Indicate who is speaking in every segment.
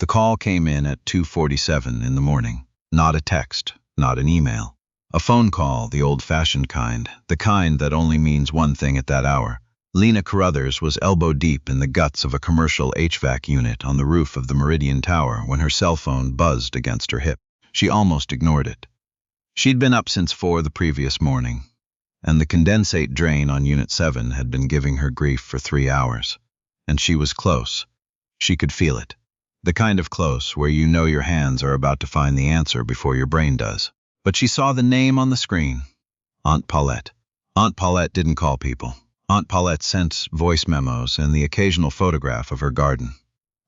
Speaker 1: The call came in at 2:47 in the morning. Not a text, not an email. A phone call, the old-fashioned kind, the kind that only means one thing at that hour. Lena Carruthers was elbow-deep in the guts of a commercial HVAC unit on the roof of the Meridian Tower when her cell phone buzzed against her hip. She almost ignored it. She'd been up since 4 the previous morning, and the condensate drain on Unit 7 had been giving her grief for 3 hours. And she was close. She could feel it. The kind of close where you know your hands are about to find the answer before your brain does. But she saw the name on the screen. Aunt Paulette. Aunt Paulette didn't call people. Aunt Paulette sent voice memos and the occasional photograph of her garden.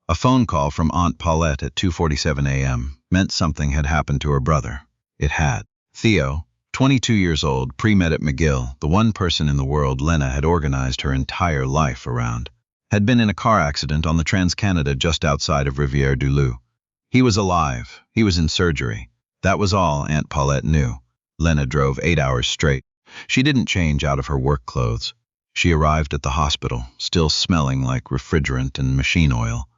Speaker 1: A phone call from Aunt Paulette at 2:47 a.m. meant something had happened to her brother. It had. Theo, 22 years old, pre-med at McGill, the one person in the world Lena had organized her entire life around, had been in a car accident on the Trans-Canada just outside of Rivière-du-Loup. He was alive. He was in surgery. That was all Aunt Paulette knew. Lena drove 8 hours straight. She didn't change out of her work clothes. She arrived at the hospital, still smelling like refrigerant and machine oil,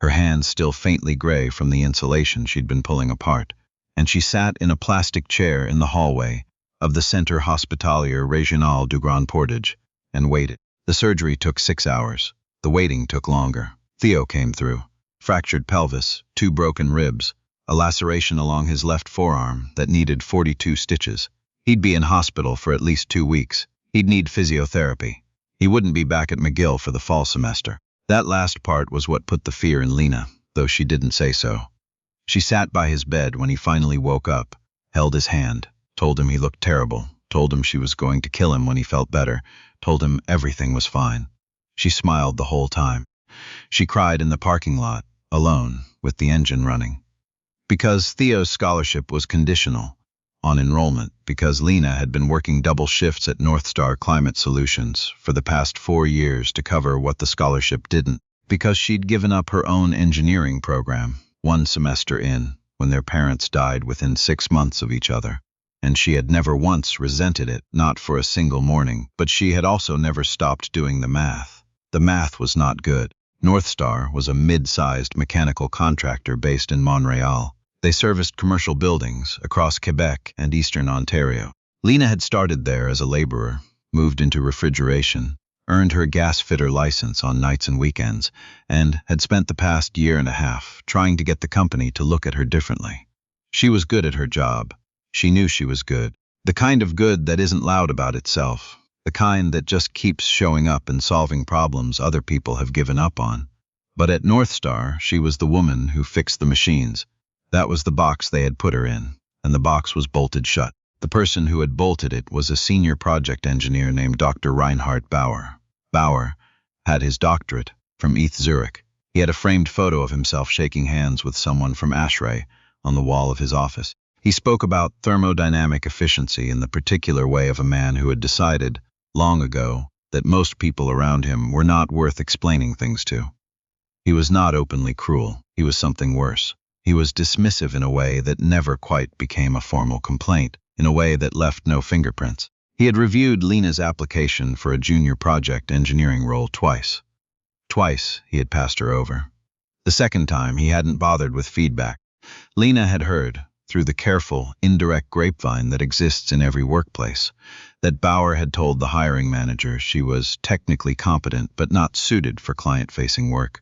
Speaker 1: her hands still faintly gray from the insulation she'd been pulling apart, and she sat in a plastic chair in the hallway of the Centre Hospitalier Régional du Grand Portage and waited. The surgery took 6 hours. The waiting took longer. Theo came through. Fractured pelvis, 2 broken ribs, a laceration along his left forearm that needed 42 stitches. He'd be in hospital for at least 2 weeks. He'd need physiotherapy. He wouldn't be back at McGill for the fall semester. That last part was what put the fear in Lena, though she didn't say so. She sat by his bed when he finally woke up, held his hand, told him he looked terrible, told him she was going to kill him when he felt better, told him everything was fine. She smiled the whole time. She cried in the parking lot, alone, with the engine running. Because Theo's scholarship was conditional on enrollment, because Lena had been working double shifts at North Star Climate Solutions for the past 4 years to cover what the scholarship didn't, because she'd given up her own engineering program 1 semester in when their parents died within 6 months of each other. And she had never once resented it, not for a single morning, but she had also never stopped doing the math. The math was not good. North Star was a mid-sized mechanical contractor based in Montreal. They serviced commercial buildings across Quebec and eastern Ontario. Lena had started there as a laborer, moved into refrigeration, earned her gas fitter license on nights and weekends, and had spent the past 1.5 years trying to get the company to look at her differently. She was good at her job. She knew she was good. The kind of good that isn't loud about itself. The kind that just keeps showing up and solving problems other people have given up on. But at North Star, she was the woman who fixed the machines. That was the box they had put her in, and the box was bolted shut. The person who had bolted it was a senior project engineer named Dr. Reinhard Bauer. Bauer had his doctorate from ETH Zurich. He had a framed photo of himself shaking hands with someone from ASHRAE on the wall of his office. He spoke about thermodynamic efficiency in the particular way of a man who had decided, long ago, that most people around him were not worth explaining things to. He was not openly cruel. He was something worse. He was dismissive in a way that never quite became a formal complaint, in a way that left no fingerprints. He had reviewed Lena's application for a junior project engineering role twice. Twice he had passed her over. The second time he hadn't bothered with feedback. Lena had heard, through the careful, indirect grapevine that exists in every workplace, that Bauer had told the hiring manager she was technically competent but not suited for client-facing work.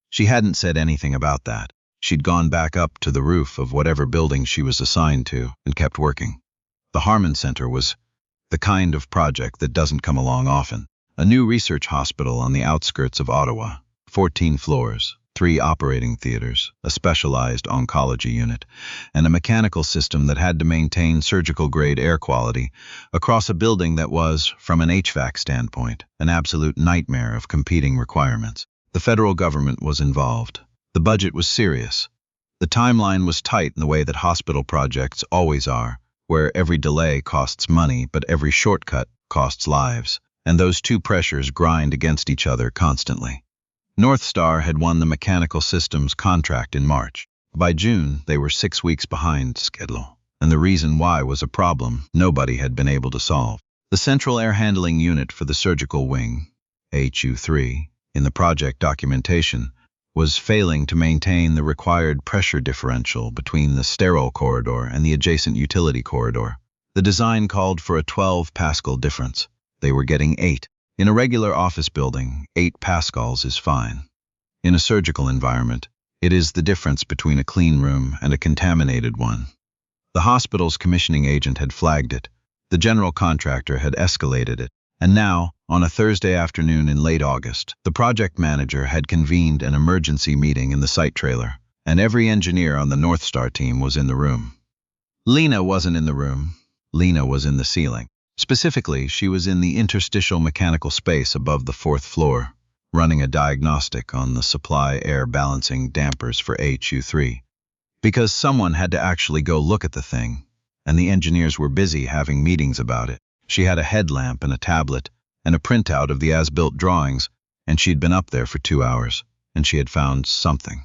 Speaker 1: She hadn't said anything about that. She'd gone back up to the roof of whatever building she was assigned to and kept working. The Harmon Center was the kind of project that doesn't come along often. A new research hospital on the outskirts of Ottawa, 14 floors, 3 operating theaters, a specialized oncology unit, and a mechanical system that had to maintain surgical-grade air quality across a building that was, from an HVAC standpoint, an absolute nightmare of competing requirements. The federal government was involved. The budget was serious. The timeline was tight in the way that hospital projects always are, where every delay costs money, but every shortcut costs lives, and those two pressures grind against each other constantly. North Star had won the mechanical systems contract in March. By June, they were 6 weeks behind schedule, and the reason why was a problem nobody had been able to solve. The Central Air Handling Unit for the Surgical Wing, HU3, in the project documentation, was failing to maintain the required pressure differential between the sterile corridor and the adjacent utility corridor. The design called for a 12 Pascal difference. They were getting 8. In a regular office building, 8 pascals is fine. In a surgical environment, it is the difference between a clean room and a contaminated one. The hospital's commissioning agent had flagged it. The general contractor had escalated it. And now, on a Thursday afternoon in late August, the project manager had convened an emergency meeting in the site trailer, and every engineer on the North Star team was in the room. Lena wasn't in the room. Lena was in the ceiling. Specifically, she was in the interstitial mechanical space above the 4th floor, running a diagnostic on the supply air balancing dampers for HU3. Because someone had to actually go look at the thing, and the engineers were busy having meetings about it. She had a headlamp and a tablet and a printout of the as-built drawings, and she'd been up there for 2 hours, and she had found something.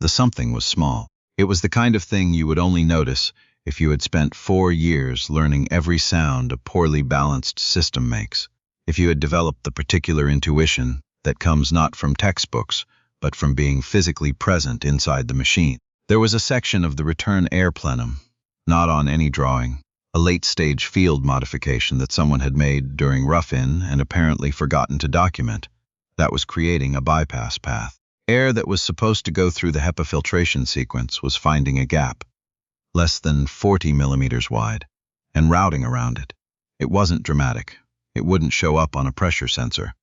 Speaker 1: The something was small. It was the kind of thing you would only notice if you had spent 4 years learning every sound a poorly balanced system makes, if you had developed the particular intuition that comes not from textbooks, but from being physically present inside the machine. There was a section of the return air plenum, not on any drawing, a late-stage field modification that someone had made during rough-in and apparently forgotten to document, that was creating a bypass path. Air that was supposed to go through the HEPA filtration sequence was finding a gap, less than 40 millimeters wide, and routing around it. It wasn't dramatic. It wouldn't show up on a pressure sensor,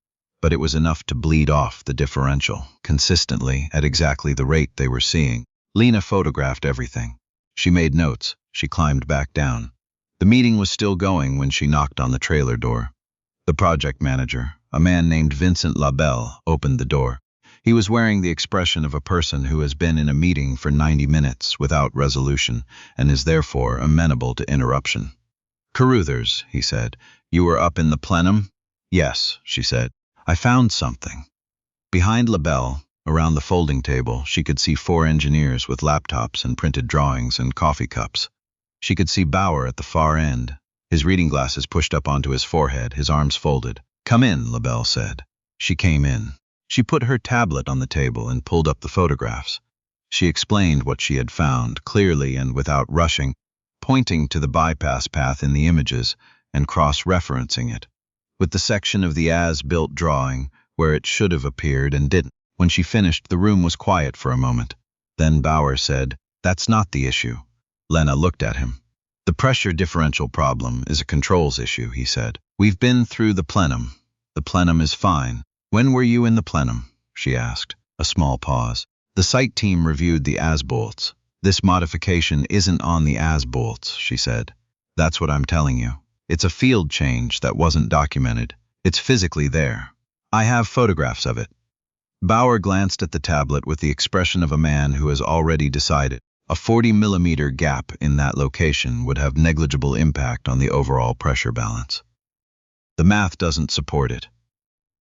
Speaker 1: but it was enough to bleed off the differential, consistently at exactly the rate they were seeing. Lena photographed everything. She made notes. She climbed back down. The meeting was still going when she knocked on the trailer door. The project manager, a man named Vincent Labelle, opened the door. He was wearing the expression of a person who has been in a meeting for 90 minutes without resolution and is therefore amenable to interruption. "Carruthers," he said, "you were up in the plenum?" "Yes," she said. "I found something." Behind Labelle, around the folding table, she could see 4 engineers with laptops and printed drawings and coffee cups. She could see Bauer at the far end, his reading glasses pushed up onto his forehead, his arms folded. "Come in," Labelle said. She came in. She put her tablet on the table and pulled up the photographs. She explained what she had found, clearly and without rushing, pointing to the bypass path in the images and cross-referencing it, with the section of the as-built drawing where it should have appeared and didn't. When she finished, the room was quiet for a moment. Then Bauer said, "That's not the issue." Lena looked at him. "The pressure differential problem is a controls issue," he said. "We've been through the plenum. The plenum is fine." "When were you in the plenum?" she asked. A small pause. "The site team reviewed the as-bolts. This modification isn't on the as-bolts," she said. "That's what I'm telling you. It's a field change that wasn't documented. It's physically there. I have photographs of it." Bauer glanced at the tablet with the expression of a man who has already decided. A 40-millimeter gap in that location would have negligible impact on the overall pressure balance. "The math doesn't support it."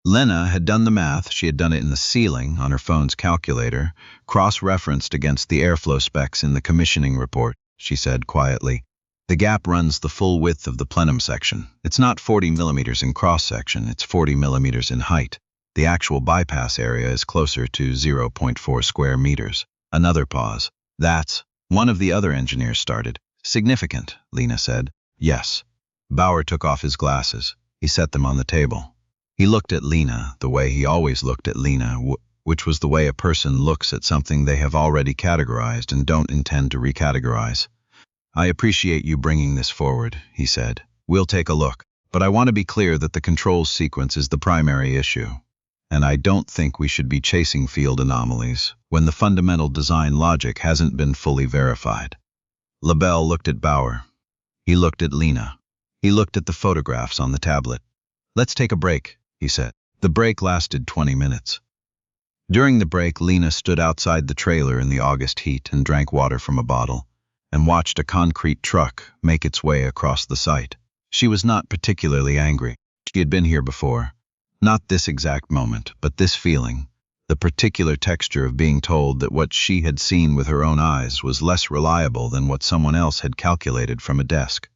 Speaker 1: Lena had done the math. She had done it in the ceiling on her phone's calculator, cross-referenced against the airflow specs in the commissioning report. She said quietly, "The gap runs the full width of the plenum section. It's not 40 millimeters in cross-section, it's 40 millimeters in height. The actual bypass area is closer to 0.4 square meters." Another pause. "That's," one of the other engineers started. "Significant," Lena said. "Yes." Bauer took off his glasses. He set them on the table. He looked at Lena the way he always looked at Lena, which was the way a person looks at something they have already categorized and don't intend to recategorize. "I appreciate you bringing this forward," he said. "We'll take a look. But I want to be clear that the controls sequence is the primary issue. And I don't think we should be chasing field anomalies when the fundamental design logic hasn't been fully verified." Labelle looked at Bauer. He looked at Lena. He looked at the photographs on the tablet. "Let's take a break," he said. The break lasted 20 minutes. During the break, Lena stood outside the trailer in the August heat and drank water from a bottle, and watched a concrete truck make its way across the site. She was not particularly angry. She had been here before. Not this exact moment, but this feeling, the particular texture of being told that what she had seen with her own eyes was less reliable than what someone else had calculated from a desk.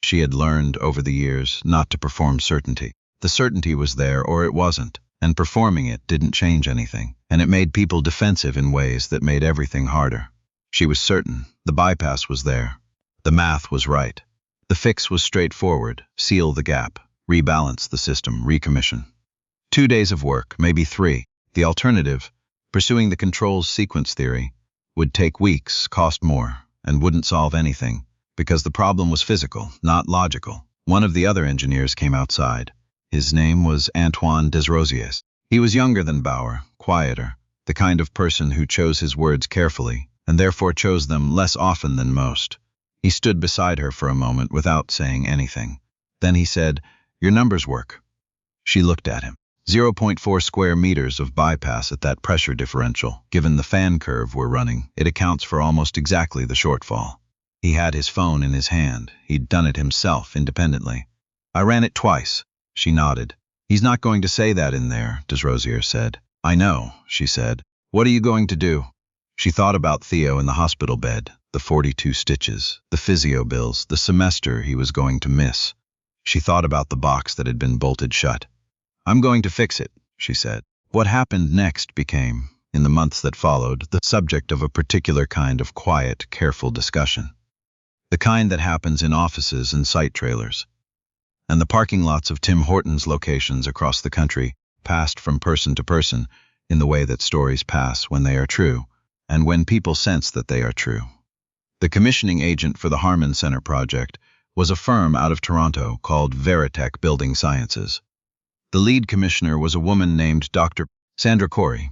Speaker 1: She had learned over the years not to perform certainty. The certainty was there or it wasn't, and performing it didn't change anything, and it made people defensive in ways that made everything harder. She was certain the bypass was there. The math was right. The fix was straightforward: seal the gap, rebalance the system, recommission. 2 days of work, maybe 3. The alternative, pursuing the controls sequence theory, would take weeks, cost more, and wouldn't solve anything, because the problem was physical, not logical. One of the other engineers came outside. His name was Antoine Desrosiers. He was younger than Bauer, quieter, the kind of person who chose his words carefully, and therefore chose them less often than most. He stood beside her for a moment without saying anything. Then he said, "Your numbers work." She looked at him. 0.4 square meters of bypass at that pressure differential. Given the fan curve we're running, it accounts for almost exactly the shortfall. He had his phone in his hand. He'd done it himself, independently. "I ran it twice." She nodded. "He's not going to say that in there," Desrosiers said. "I know," she said. "What are you going to do?" She thought about Theo in the hospital bed, the 42 stitches, the physio bills, the semester he was going to miss. She thought about the box that had been bolted shut. "I'm going to fix it," she said. What happened next became, in the months that followed, the subject of a particular kind of quiet, careful discussion. The kind that happens in offices and site trailers, and the parking lots of Tim Hortons locations across the country, passed from person to person in the way that stories pass when they are true, and when people sense that they are true. The commissioning agent for the Harmon Center project was a firm out of Toronto called Veritech Building Sciences. The lead commissioner was a woman named Dr. Sandra Corey,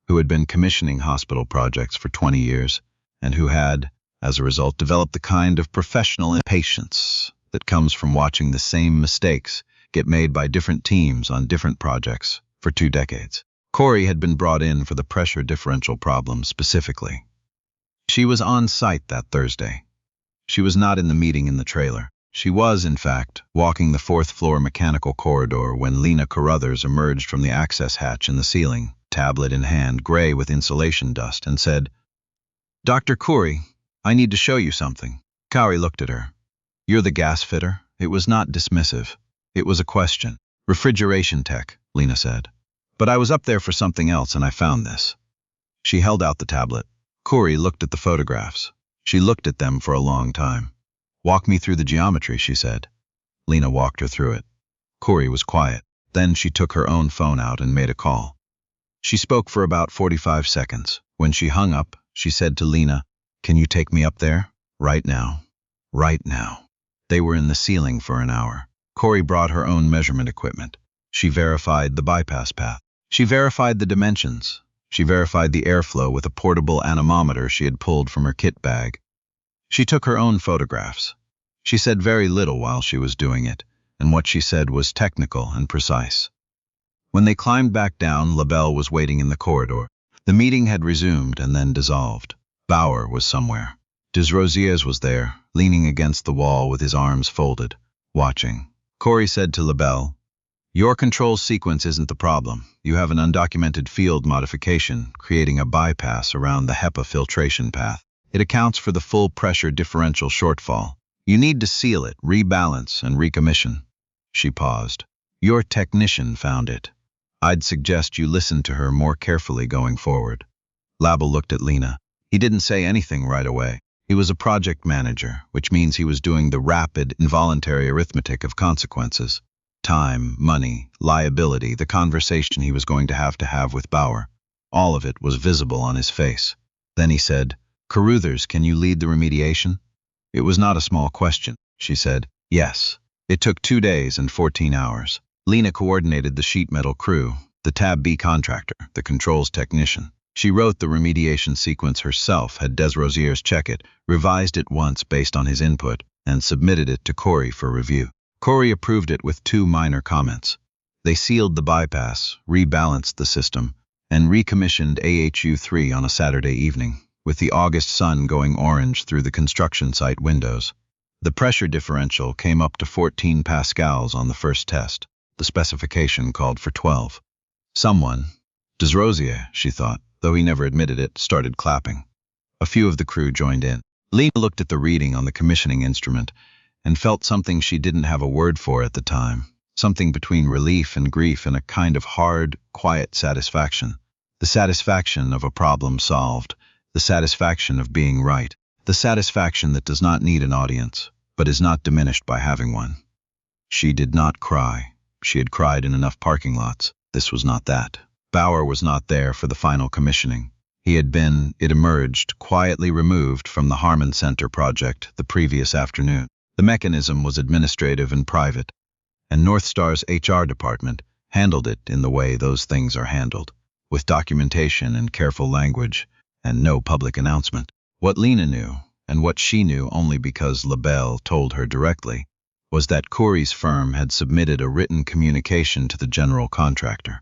Speaker 1: who had been commissioning hospital projects for 20 years, and who had, as a result, developed the kind of professional impatience that comes from watching the same mistakes get made by different teams on different projects for 2 decades. Corey had been brought in for the pressure differential problem specifically. She was on site that Thursday. She was not in the meeting in the trailer. She was, in fact, walking the 4th-floor mechanical corridor when Lena Carruthers emerged from the access hatch in the ceiling, tablet in hand, gray with insulation dust, and said, "Dr. Corey, I need to show you something." Corey looked at her. "You're the gas fitter?" It was not dismissive. It was a question. "Refrigeration tech," Lena said. "But I was up there for something else and I found this." She held out the tablet. Corey looked at the photographs. She looked at them for a long time. "Walk me through the geometry," she said. Lena walked her through it. Corey was quiet. Then she took her own phone out and made a call. She spoke for about 45 seconds. When she hung up, she said to Lena, "Can you take me up there? Right now. Right now." They were in the ceiling for an hour. Corey brought her own measurement equipment. She verified the bypass path. She verified the dimensions. She verified the airflow with a portable anemometer she had pulled from her kit bag. She took her own photographs. She said very little while she was doing it, and what she said was technical and precise. When they climbed back down, LaBelle was waiting in the corridor. The meeting had resumed and then dissolved. Bauer was somewhere. Desrosiers was there, leaning against the wall with his arms folded, watching. Corey said to LaBelle, "Your control sequence isn't the problem. You have an undocumented field modification, creating a bypass around the HEPA filtration path. It accounts for the full pressure differential shortfall. You need to seal it, rebalance, and recommission." She paused. "Your technician found it. I'd suggest you listen to her more carefully going forward." LaBelle looked at Lena. He didn't say anything right away. He was a project manager, which means he was doing the rapid, involuntary arithmetic of consequences. Time, money, liability, the conversation he was going to have with Bauer. All of it was visible on his face. Then he said, "Carruthers, can you lead the remediation?" It was not a small question, she said. Yes. It took 2 days and 14 hours. Lena coordinated the sheet metal crew, the Tab B contractor, the controls technician. She wrote the remediation sequence herself, had Desrosiers check it, revised it once based on his input, and submitted it to Corey for review. Corey approved it with 2 minor comments. They sealed the bypass, rebalanced the system, and recommissioned AHU-3 on a Saturday evening, with the August sun going orange through the construction site windows. The pressure differential came up to 14 pascals on the first test. The specification called for 12. Someone, Desrosiers, she thought, though he never admitted it, started clapping. A few of the crew joined in. Lena looked at the reading on the commissioning instrument and felt something she didn't have a word for at the time, something between relief and grief and a kind of hard, quiet satisfaction. The satisfaction of a problem solved, the satisfaction of being right, the satisfaction that does not need an audience, but is not diminished by having one. She did not cry. She had cried in enough parking lots. This was not that. Bauer was not there for the final commissioning. He had been, it emerged, quietly removed from the Harmon Center project the previous afternoon. The mechanism was administrative and private, and North Star's HR department handled it in the way those things are handled, with documentation and careful language, and no public announcement. What Lena knew, and what she knew only because LaBelle told her directly, was that Corey's firm had submitted a written communication to the general contractor,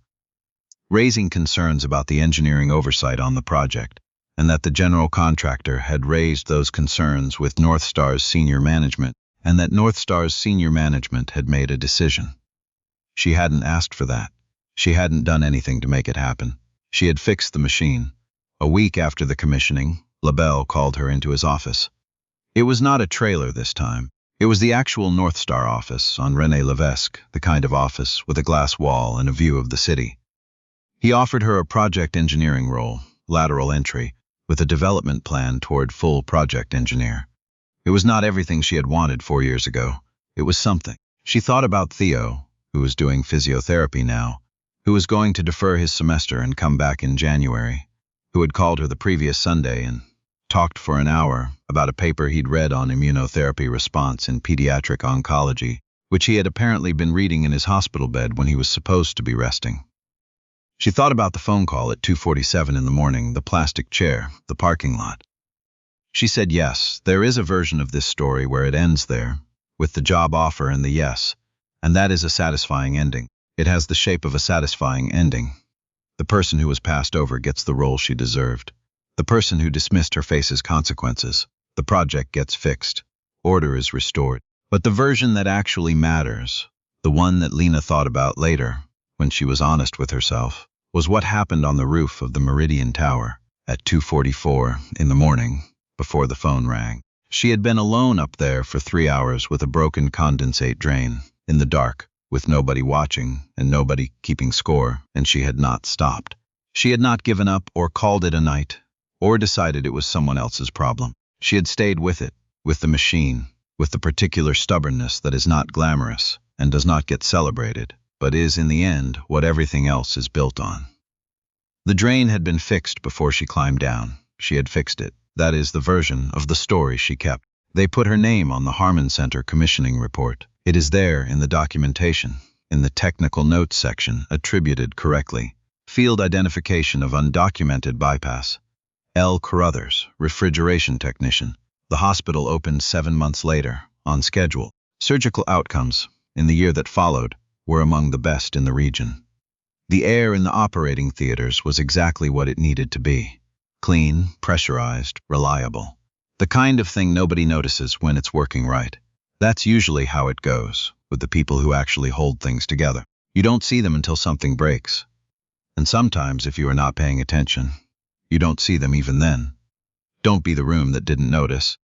Speaker 1: raising concerns about the engineering oversight on the project, and that the general contractor had raised those concerns with North Star's senior management, and that North Star's senior management had made a decision. She hadn't asked for that. She hadn't done anything to make it happen. She had fixed the machine. A week after the commissioning, LaBelle called her into his office. It was not a trailer this time. It was the actual North Star office on René Levesque, the kind of office with a glass wall and a view of the city. He offered her a project engineering role, lateral entry, with a development plan toward full project engineer. It was not everything she had wanted 4 years ago. It was something. She thought about Theo, who was doing physiotherapy now, who was going to defer his semester and come back in January, who had called her the previous Sunday and talked for an hour about a paper he'd read on immunotherapy response in pediatric oncology, which he had apparently been reading in his hospital bed when he was supposed to be resting. She thought about the phone call at 2:47 in the morning, the plastic chair, the parking lot. She said yes, there is a version of this story where it ends there, with the job offer and the yes, and that is a satisfying ending. It has the shape of a satisfying ending. The person who was passed over gets the role she deserved. The person who dismissed her faces consequences. The project gets fixed. Order is restored. But the version that actually matters, the one that Lena thought about later, when she was honest with herself, was what happened on the roof of the Meridian Tower at 2:44 in the morning, before the phone rang. She had been alone up there for 3 hours with a broken condensate drain, in the dark, with nobody watching and nobody keeping score, and she had not stopped. She had not given up or called it a night, or decided it was someone else's problem. She had stayed with it, with the machine, with the particular stubbornness that is not glamorous and does not get celebrated, but is, in the end, what everything else is built on. The drain had been fixed before she climbed down. She had fixed it. That is the version of the story she kept. They put her name on the Harmon Center commissioning report. It is there in the documentation, in the technical notes section, attributed correctly. Field identification of undocumented bypass. Lena Carruthers, refrigeration technician. The hospital opened 7 months later, on schedule. Surgical outcomes, in the year that followed, were among the best in the region. The air in the operating theaters was exactly what it needed to be. Clean, pressurized, reliable. The kind of thing nobody notices when it's working right. That's usually how it goes, with the people who actually hold things together. You don't see them until something breaks. And sometimes, if you are not paying attention, you don't see them even then. Don't be the room that didn't notice.